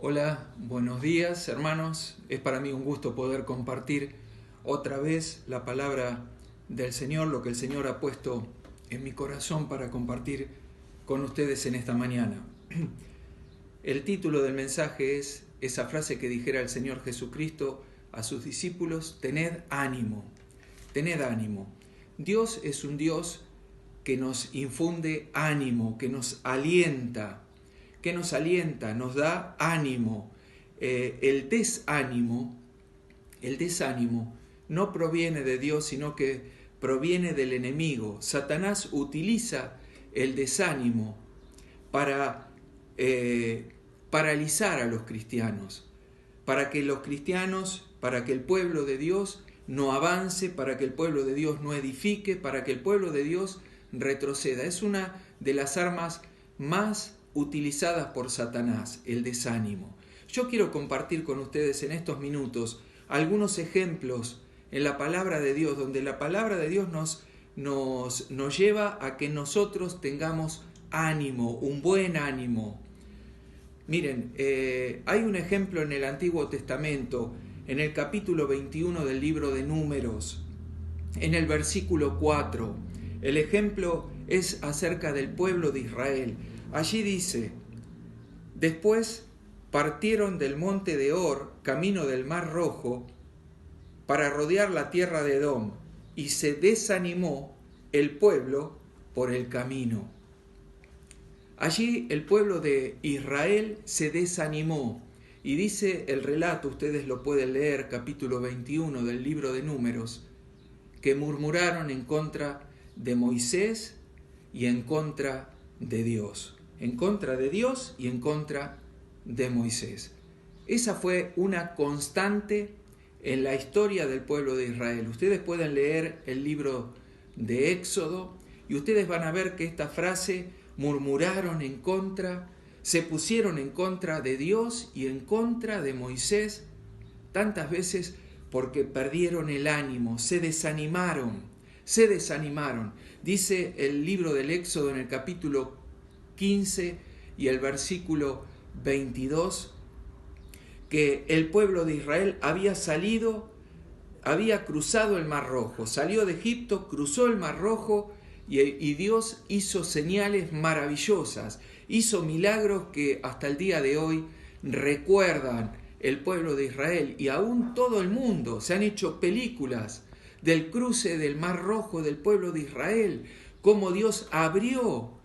Hola, buenos días hermanos. Es para mí un gusto poder compartir otra vez la palabra del Señor, lo que el Señor ha puesto en mi corazón para compartir con ustedes en esta mañana. El título del mensaje es esa frase que dijera el Señor Jesucristo a sus discípulos: tened ánimo, tened ánimo. Dios es un Dios que nos infunde ánimo, que nos alienta, nos da ánimo. El desánimo no proviene de Dios, sino que proviene del enemigo. Satanás utiliza el desánimo para paralizar a los cristianos, para que el pueblo de Dios no avance, para que el pueblo de Dios no edifique, para que el pueblo de Dios retroceda. Es una de las armas más utilizadas por Satanás, el desánimo. Yo quiero compartir con ustedes en estos minutos algunos ejemplos en la palabra de Dios, donde la palabra de Dios nos lleva a que nosotros tengamos ánimo, un buen ánimo. Miren, hay un ejemplo en el Antiguo Testamento, en el capítulo 21 del libro de Números, en el versículo 4. El ejemplo es acerca del pueblo de Israel. Allí dice: después partieron del monte de Hor, camino del Mar Rojo, para rodear la tierra de Edom, y se desanimó el pueblo por el camino. Allí el pueblo de Israel se desanimó, y dice el relato, ustedes lo pueden leer, capítulo 21 del libro de Números, que murmuraron en contra de Moisés y en contra de Dios. En contra de Dios y en contra de Moisés. Esa fue una constante en la historia del pueblo de Israel. Ustedes pueden leer el libro de Éxodo y ustedes van a ver que esta frase, murmuraron en contra, se pusieron en contra de Dios y en contra de Moisés, tantas veces porque perdieron el ánimo, se desanimaron. Dice el libro del Éxodo en el capítulo 15 y el versículo 22 que el pueblo de Israel había cruzado el Mar Rojo, salió de Egipto, cruzó el Mar Rojo y Dios hizo señales maravillosas, hizo milagros que hasta el día de hoy recuerdan el pueblo de Israel, y aún todo el mundo. Se han hecho películas del cruce del Mar Rojo del pueblo de Israel, cómo Dios abrió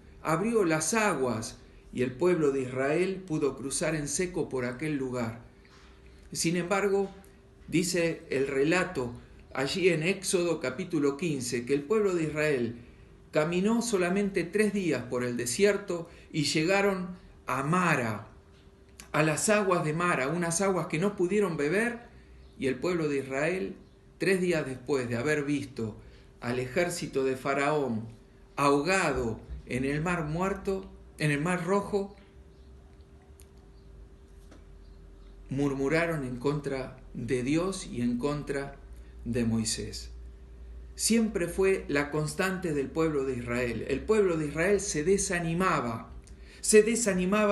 las aguas y el pueblo de Israel pudo cruzar en seco por aquel lugar. Sin embargo, dice el relato allí en Éxodo capítulo 15 que el pueblo de Israel caminó solamente 3 días por el desierto y llegaron a Mara, a las aguas de Mara, unas aguas que no pudieron beber, y el pueblo de Israel, 3 días después de haber visto al ejército de Faraón ahogado en el Mar Muerto, en el Mar Rojo, murmuraron en contra de Dios y en contra de Moisés. Siempre fue la constante del pueblo de Israel. El pueblo de Israel se desanimaba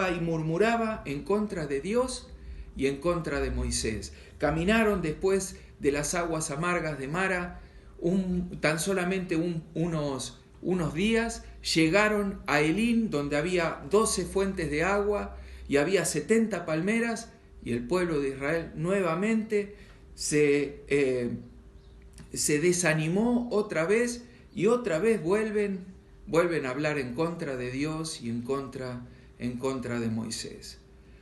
y murmuraba en contra de Dios y en contra de Moisés. Caminaron después de las aguas amargas de Mara tan solamente unos días, llegaron a Elín, donde había 12 fuentes de agua y había 70 palmeras, y el pueblo de Israel nuevamente se desanimó otra vez, y otra vez vuelven a hablar en contra de Dios y en contra de Moisés.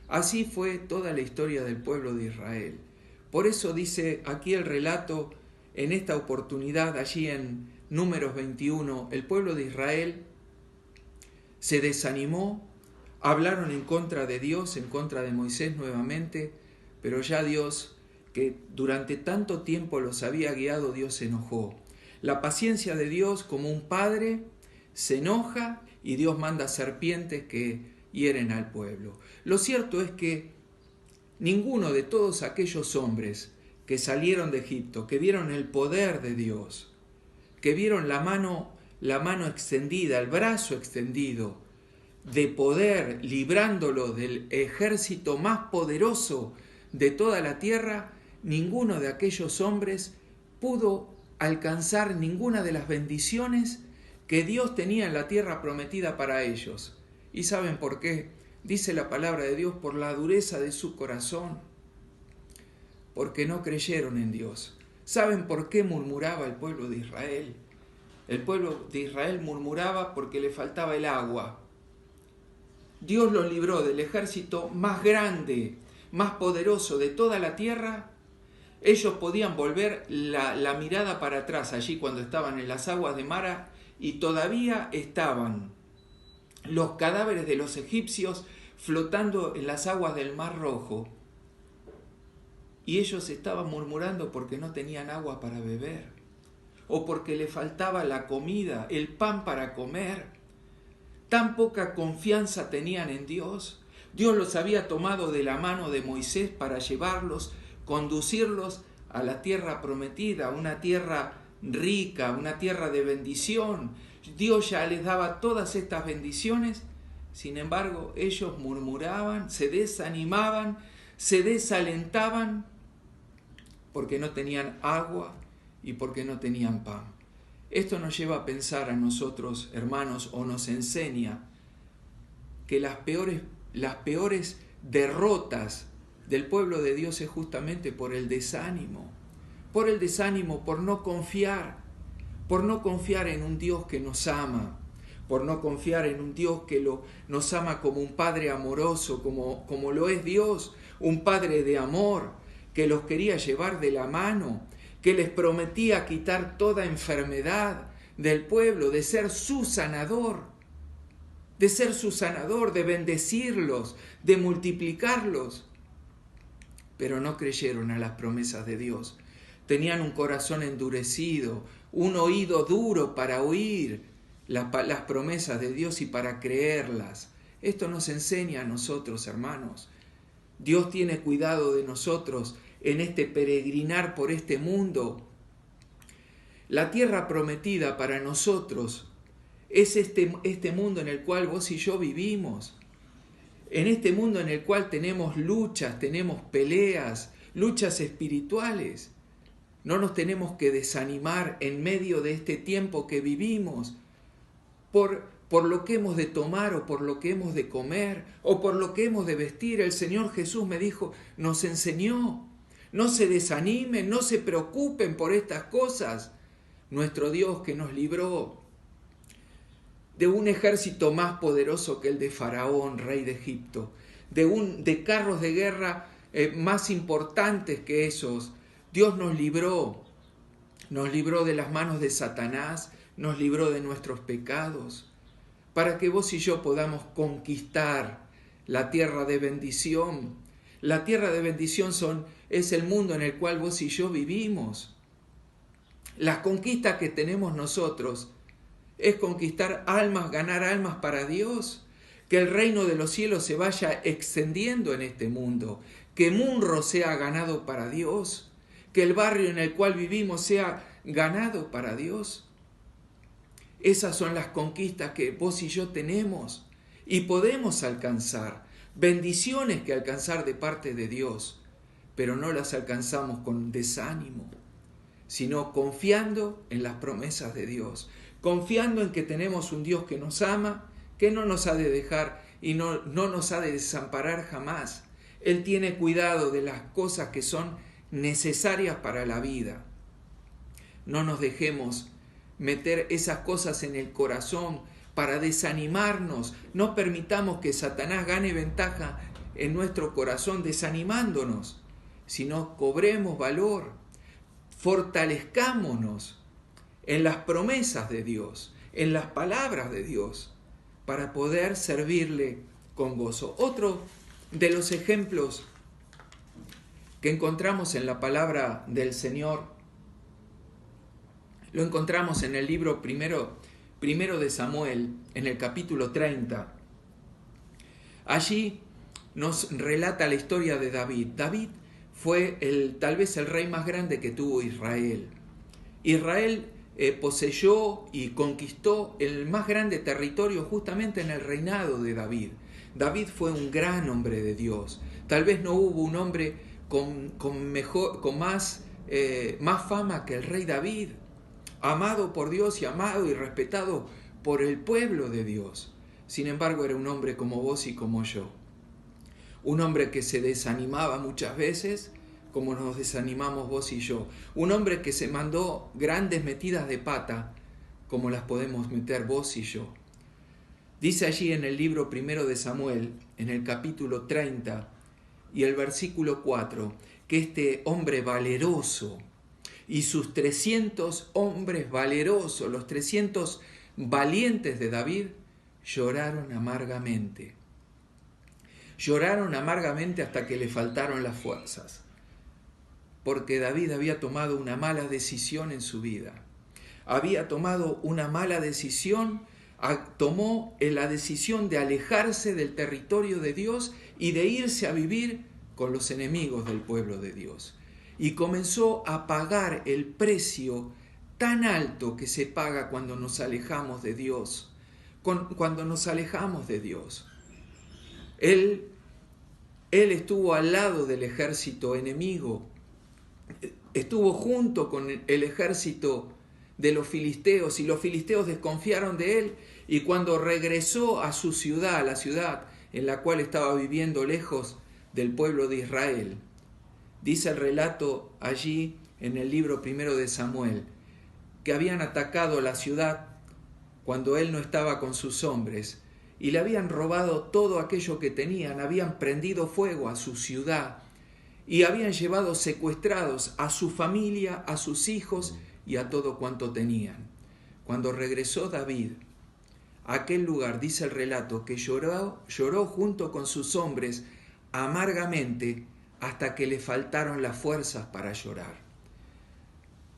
Así fue toda la historia del pueblo de Israel. Por eso dice aquí el relato, en esta oportunidad, allí en Números 21, el pueblo de Israel se desanimó, hablaron en contra de Dios, en contra de Moisés nuevamente, pero ya Dios, que durante tanto tiempo los había guiado, Dios se enojó. La paciencia de Dios, como un padre, se enoja y Dios manda serpientes que hieren al pueblo. Lo cierto es que ninguno de todos aquellos hombres que salieron de Egipto, que vieron el poder de Dios, que vieron la mano extendida, el brazo extendido, de poder, librándolo del ejército más poderoso de toda la tierra, ninguno de aquellos hombres pudo alcanzar ninguna de las bendiciones que Dios tenía en la tierra prometida para ellos. ¿Y saben por qué? Dice la palabra de Dios: por la dureza de su corazón, porque no creyeron en Dios. ¿Saben por qué murmuraba el pueblo de Israel? El pueblo de Israel murmuraba porque le faltaba el agua. Dios los libró del ejército más grande, más poderoso de toda la tierra. Ellos podían volver la mirada para atrás allí cuando estaban en las aguas de Mara y todavía estaban los cadáveres de los egipcios flotando en las aguas del Mar Rojo. Y ellos estaban murmurando porque no tenían agua para beber, o porque le faltaba la comida, el pan para comer. Tan poca confianza tenían en Dios. Dios los había tomado de la mano de Moisés para llevarlos, conducirlos a la tierra prometida, una tierra rica, una tierra de bendición. Dios ya les daba todas estas bendiciones. Sin embargo, ellos murmuraban, se desanimaban, se desalentaban porque no tenían agua y porque no tenían pan. Esto nos lleva a pensar a nosotros, hermanos, o nos enseña que las peores derrotas del pueblo de Dios es justamente por el desánimo, por no confiar en un Dios que nos ama, por no confiar en un Dios que nos ama como un Padre amoroso, como lo es Dios, un Padre de amor, que los quería llevar de la mano, que les prometía quitar toda enfermedad del pueblo, de ser su sanador, de bendecirlos, de multiplicarlos. Pero no creyeron a las promesas de Dios. Tenían un corazón endurecido, un oído duro para oír las promesas de Dios y para creerlas. Esto nos enseña a nosotros, hermanos. Dios tiene cuidado de nosotros en este peregrinar por este mundo. La tierra prometida para nosotros es este mundo en el cual vos y yo vivimos. En este mundo en el cual tenemos luchas, tenemos peleas, luchas espirituales. No nos tenemos que desanimar en medio de este tiempo que vivimos por lo que hemos de tomar o por lo que hemos de comer o por lo que hemos de vestir. El Señor Jesús nos enseñó, no se desanimen, no se preocupen por estas cosas. Nuestro Dios que nos libró de un ejército más poderoso que el de Faraón, rey de Egipto, de carros de guerra más importantes que esos. Dios nos libró de las manos de Satanás, nos libró de nuestros pecados, para que vos y yo podamos conquistar la tierra de bendición. La tierra de bendición es el mundo en el cual vos y yo vivimos. Las conquistas que tenemos nosotros es conquistar almas, ganar almas para Dios, que el reino de los cielos se vaya extendiendo en este mundo, que Munro sea ganado para Dios, que el barrio en el cual vivimos sea ganado para Dios. Esas son las conquistas que vos y yo tenemos y podemos alcanzar, bendiciones que alcanzar de parte de Dios, pero no las alcanzamos con desánimo, sino confiando en las promesas de Dios, confiando en que tenemos un Dios que nos ama, que no nos ha de dejar y no nos ha de desamparar jamás. Él tiene cuidado de las cosas que son necesarias para la vida. No nos dejemos meter esas cosas en el corazón para desanimarnos. No permitamos que Satanás gane ventaja en nuestro corazón desanimándonos, sino cobremos valor, fortalezcámonos en las promesas de Dios, en las palabras de Dios, para poder servirle con gozo. Otro de los ejemplos que encontramos en la palabra del Señor, lo encontramos en el libro primero de Samuel, en el capítulo 30. Allí nos relata la historia de David. David fue tal vez el rey más grande que tuvo Israel. Israel poseyó y conquistó el más grande territorio justamente en el reinado de David. David fue un gran hombre de Dios. Tal vez no hubo un hombre con más fama que el rey David, amado por Dios y amado y respetado por el pueblo de Dios. Sin embargo, era un hombre como vos y como yo. Un hombre que se desanimaba muchas veces, como nos desanimamos vos y yo. Un hombre que se mandó grandes metidas de pata, como las podemos meter vos y yo. Dice allí en el libro primero de Samuel, en el capítulo 30 y el versículo 4, que este hombre valeroso y sus 300 hombres valerosos, los 300 valientes de David, lloraron amargamente. Lloraron amargamente hasta que le faltaron las fuerzas, porque David había tomado una mala decisión en su vida. Había tomado una mala decisión, tomó la decisión de alejarse del territorio de Dios y de irse a vivir con los enemigos del pueblo de Dios. Y comenzó a pagar el precio tan alto que se paga cuando nos alejamos de Dios. Cuando nos alejamos de Dios. Él estuvo al lado del ejército enemigo, estuvo junto con el ejército de los filisteos, y los filisteos desconfiaron de él, y cuando regresó a su ciudad, a la ciudad en la cual estaba viviendo lejos del pueblo de Israel, dice el relato allí en el libro primero de Samuel, que habían atacado la ciudad cuando él no estaba con sus hombres, y le habían robado todo aquello que tenían, habían prendido fuego a su ciudad, y habían llevado secuestrados a su familia, a sus hijos y a todo cuanto tenían. Cuando regresó David a aquel lugar, dice el relato, que lloró junto con sus hombres amargamente hasta que le faltaron las fuerzas para llorar.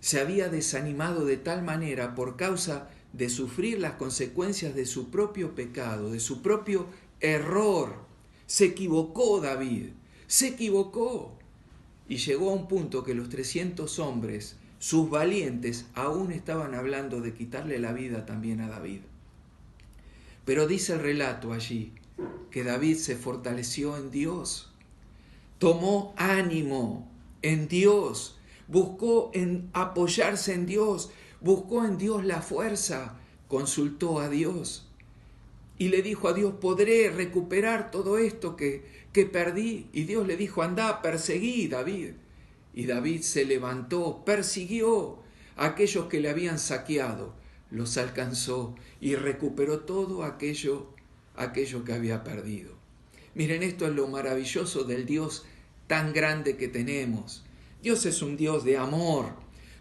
Se había desanimado de tal manera por causa de sufrir las consecuencias de su propio pecado, de su propio error. Se equivocó David, se equivocó. Y llegó a un punto que los 300 hombres, sus valientes, aún estaban hablando de quitarle la vida también a David. Pero dice el relato allí que David se fortaleció en Dios, tomó ánimo en Dios, buscó en apoyarse en Dios, buscó en Dios la fuerza, consultó a Dios y le dijo a Dios: ¿podré recuperar todo esto que perdí? Y Dios le dijo: andá, perseguí, David. Y David se levantó, persiguió a aquellos que le habían saqueado, los alcanzó y recuperó todo aquello que había perdido. Miren, esto es lo maravilloso del Dios tan grande que tenemos. Dios es un Dios de amor,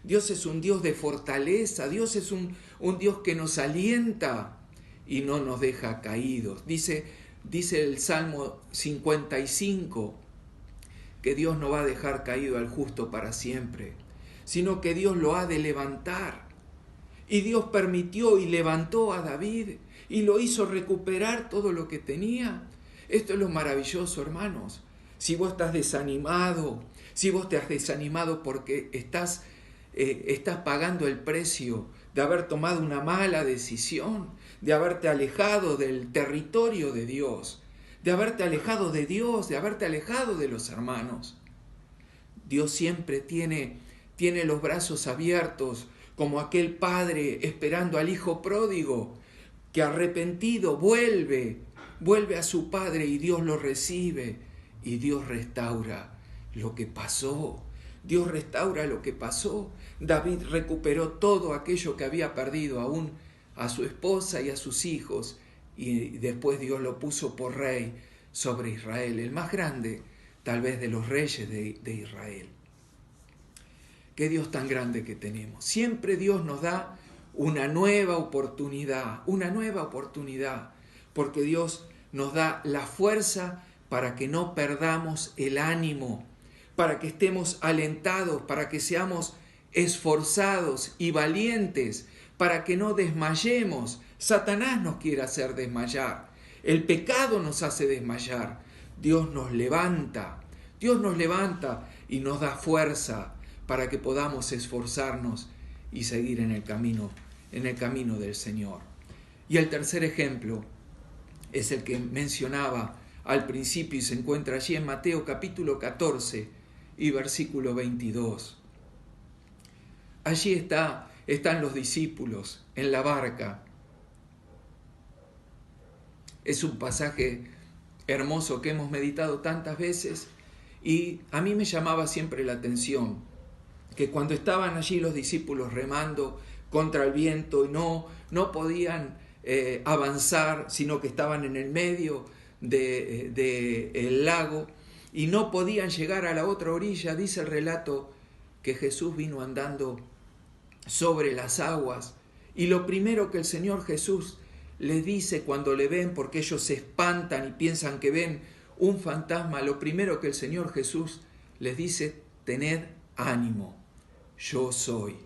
Dios es un Dios de fortaleza, Dios es un Dios que nos alienta y no nos deja caídos. Dice el Salmo 55 que Dios no va a dejar caído al justo para siempre, sino que Dios lo ha de levantar. Y Dios permitió y levantó a David y lo hizo recuperar todo lo que tenía. Esto es lo maravilloso, hermanos. Si vos estás desanimado, si vos te has desanimado porque estás pagando el precio de haber tomado una mala decisión, de haberte alejado del territorio de Dios, de haberte alejado de Dios, de haberte alejado de los hermanos. Dios siempre tiene los brazos abiertos, como aquel padre esperando al hijo pródigo, que arrepentido vuelve a su padre y Dios lo recibe y Dios restaura lo que pasó. Dios restaura lo que pasó. David recuperó todo aquello que había perdido, aún a su esposa y a sus hijos, y después Dios lo puso por rey sobre Israel, el más grande tal vez de los reyes de Israel. Qué Dios tan grande que tenemos. Siempre Dios nos da una nueva oportunidad, porque Dios nos da la fuerza para que no perdamos el ánimo, para que estemos alentados, para que seamos esforzados y valientes, para que no desmayemos. Satanás nos quiere hacer desmayar, el pecado nos hace desmayar. Dios nos levanta y nos da fuerza para que podamos esforzarnos y seguir en el camino del Señor. Y el tercer ejemplo es el que mencionaba al principio y se encuentra allí en Mateo capítulo 14 y versículo 22. Allí están los discípulos en la barca. Es un pasaje hermoso que hemos meditado tantas veces y a mí me llamaba siempre la atención que cuando estaban allí los discípulos remando contra el viento y no podían avanzar, sino que estaban en el medio del lago y no podían llegar a la otra orilla, dice el relato que Jesús vino andando sobre las aguas y lo primero que el Señor Jesús les dice cuando le ven, porque ellos se espantan y piensan que ven un fantasma, lo primero que el Señor Jesús les dice: tened ánimo, yo soy.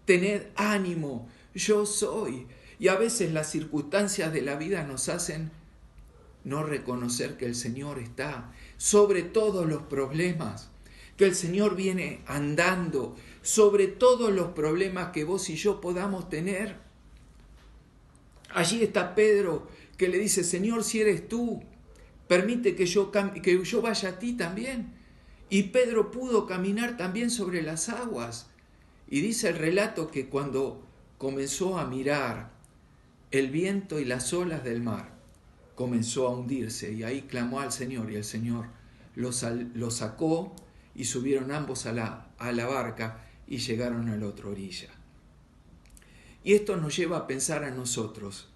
Tened ánimo, yo soy. Y a veces las circunstancias de la vida nos hacen no reconocer que el Señor está sobre todos los problemas, que el Señor viene andando sobre todos los problemas que vos y yo podamos tener. Allí está Pedro que le dice: Señor, si eres tú, permite que yo vaya a ti también. Y Pedro pudo caminar también sobre las aguas. Y dice el relato que cuando comenzó a mirar el viento y las olas del mar, comenzó a hundirse y ahí clamó al Señor y el Señor lo sacó y subieron ambos a la barca y llegaron a la otra orilla. Y esto nos lleva a pensar a nosotros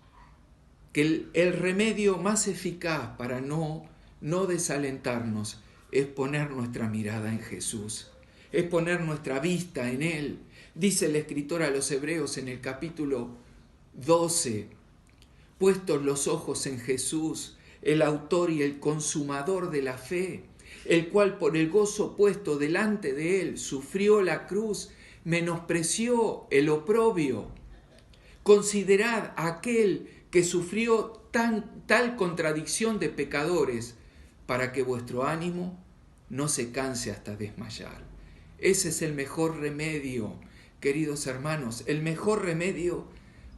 que el remedio más eficaz para no desalentarnos es poner nuestra mirada en Jesús, es poner nuestra vista en Él. Dice el escritor a los Hebreos en el capítulo 12, puestos los ojos en Jesús, el autor y el consumador de la fe, el cual por el gozo puesto delante de Él sufrió la cruz, menospreció el oprobio. Considerad a aquel que sufrió tal contradicción de pecadores, para que vuestro ánimo no se canse hasta desmayar. Ese es el mejor remedio, queridos hermanos, el mejor remedio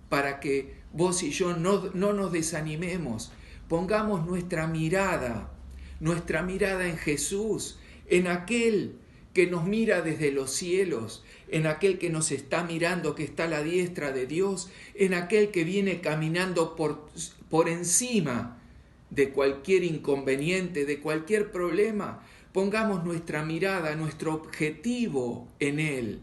para que vos y yo no nos desanimemos. Pongamos nuestra mirada en Jesús, en aquel que nos mira desde los cielos, en aquel que nos está mirando, que está a la diestra de Dios, en aquel que viene caminando por encima de cualquier inconveniente, de cualquier problema. Pongamos nuestra mirada, nuestro objetivo en Él,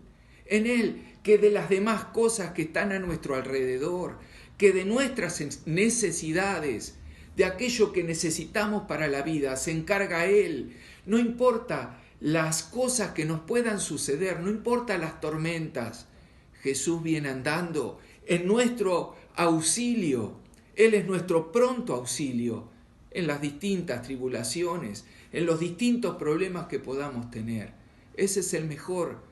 que de las demás cosas que están a nuestro alrededor, que de nuestras necesidades, de aquello que necesitamos para la vida, se encarga Él. No importa las cosas que nos puedan suceder, no importa las tormentas, Jesús viene andando en nuestro auxilio. Él es nuestro pronto auxilio en las distintas tribulaciones, en los distintos problemas que podamos tener. Ese es el mejor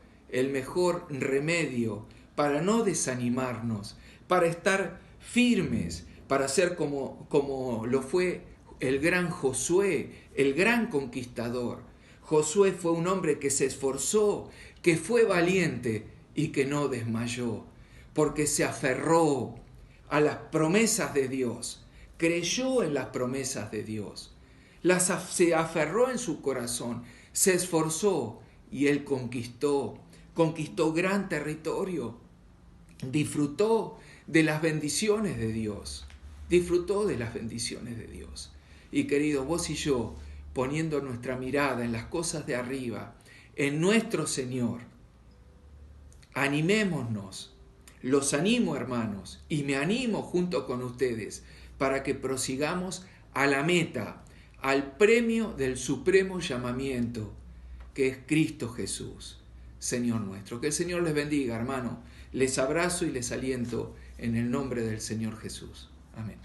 remedio para no desanimarnos, para estar firmes, para ser como lo fue el gran Josué, el gran conquistador. Josué fue un hombre que se esforzó, que fue valiente y que no desmayó, porque se aferró a las promesas de Dios, creyó en las promesas de Dios, se aferró en su corazón, se esforzó y él conquistó gran territorio, disfrutó de las bendiciones de Dios, Y querido, vos y yo, poniendo nuestra mirada en las cosas de arriba, en nuestro Señor, animémonos. Los animo, hermanos, y me animo junto con ustedes para que prosigamos a la meta, al premio del supremo llamamiento, que es Cristo Jesús, Señor nuestro. Que el Señor les bendiga, hermano. Les abrazo y les aliento en el nombre del Señor Jesús. Amén.